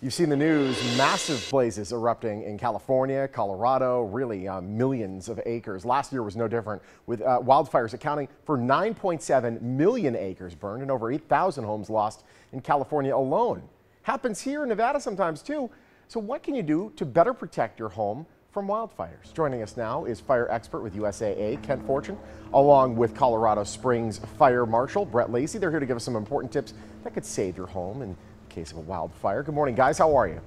You've seen the news, massive blazes erupting in California, Colorado, really millions of acres. Last year was no different, with wildfires accounting for 9.7 million acres burned and over 8,000 homes lost in California alone. Happens here in Nevada sometimes too. So what can you do to better protect your home from wildfires? Joining us now is fire expert with USAA, Kent Fortune, along with Colorado Springs Fire Marshal Brett Lacey. They're here to give us some important tips that could save your home in case of a wildfire. Good morning, guys. How are you?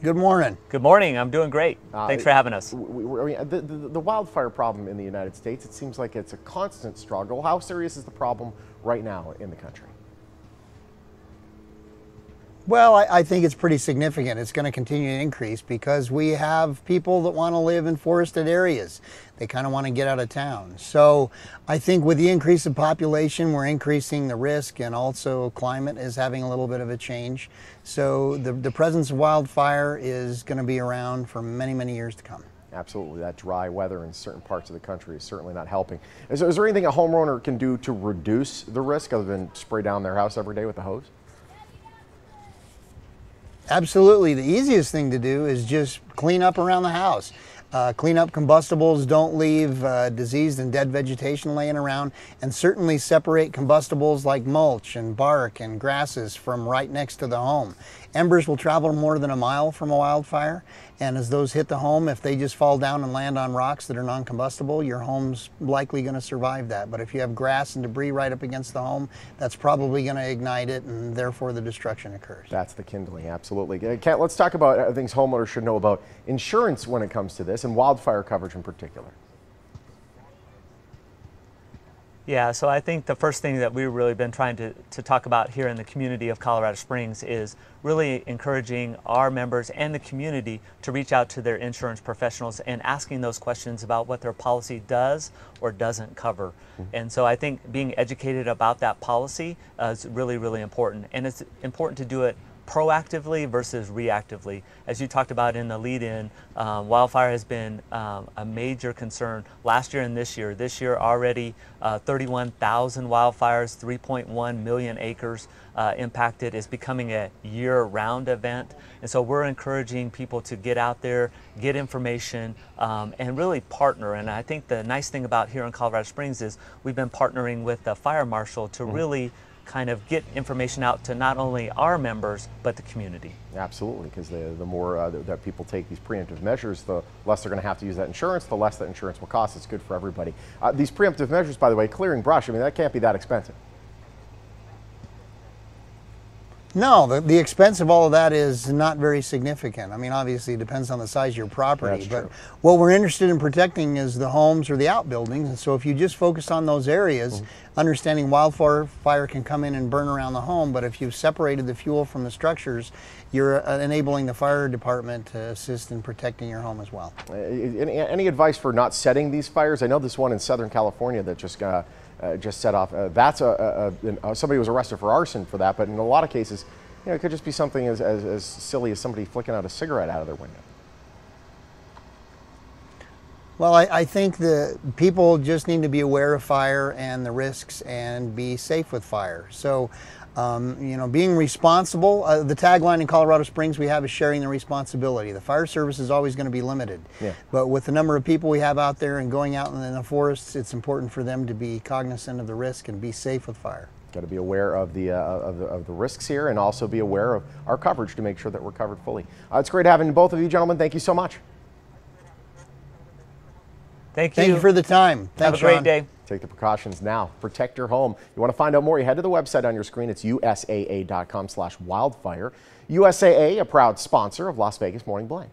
Good morning. Good morning. I'm doing great. Thanks for having us. The wildfire problem in the United States, it seems like it's a constant struggle. How serious is the problem right now in the country? Well, I think it's pretty significant. It's going to continue to increase because we have people that want to live in forested areas. They kind of want to get out of town. So I think with the increase of population, we're increasing the risk, and also climate is having a little bit of a change. So the presence of wildfire is going to be around for many, many years to come. Absolutely. That dry weather in certain parts of the country is certainly not helping. Is there anything a homeowner can do to reduce the risk other than spray down their house every day with a hose? Absolutely. The easiest thing to do is just clean up around the house. Clean up combustibles, don't leave diseased and dead vegetation laying around, and certainly separate combustibles like mulch and bark and grasses from right next to the home. Embers will travel more than a mile from a wildfire, and as those hit the home, if they just fall down and land on rocks that are non-combustible, your home's likely going to survive that. But if you have grass and debris right up against the home, that's probably going to ignite it, and therefore the destruction occurs. That's the kindling, absolutely. Kent, let's talk about things homeowners should know about insurance when it comes to this, and wildfire coverage in particular. Yeah, so I think the first thing that we've really been trying to talk about here in the community of Colorado Springs is really encouraging our members and the community to reach out to their insurance professionals and asking those questions about what their policy does or doesn't cover. And so I think being educated about that policy is really, really important. And it's important to do it proactively versus reactively. As you talked about in the lead-in, wildfire has been a major concern last year and this year. This year already 31,000 wildfires, 3.1 million acres impacted. Is becoming a year-round event. And so we're encouraging people to get out there, get information, and really partner. And I think the nice thing about here in Colorado Springs is we've been partnering with the fire marshal to really kind of get information out to not only our members, but the community. Absolutely, because the more that people take these preemptive measures, the less they're going to have to use that insurance, the less that insurance will cost. It's good for everybody. These preemptive measures, by the way, clearing brush, I mean, that can't be that expensive. No, the expense of all of that is not very significant. I mean, obviously it depends on the size of your property. That's but true. What we're interested in protecting is the homes or the outbuildings. And so if you just focus on those areas, understanding wildfire can come in and burn around the home, but if you've separated the fuel from the structures, you're enabling the fire department to assist in protecting your home as well. Any advice for not setting these fires? I know this one in Southern California that just set off. That's somebody was arrested for arson for that, but in a lot of cases, you know, it could just be something as silly as somebody flicking out a cigarette out of their window. Well, I think the people just need to be aware of fire and the risks and be safe with fire. So, you know, being responsible, the tagline in Colorado Springs we have is sharing the responsibility. The fire service is always going to be limited. Yeah. But with the number of people we have out there and going out in the forests, it's important for them to be cognizant of the risk and be safe with fire. Got to be aware of the risks here, and also be aware of our coverage to make sure that we're covered fully. It's great having both of you gentlemen. Thank you so much. Thank you. Thank you for the time. Have a great day. Take the precautions now. Protect your home. You want to find out more, you head to the website on your screen. It's usaa.com/wildfire. USAA, a proud sponsor of Las Vegas Morning Blind.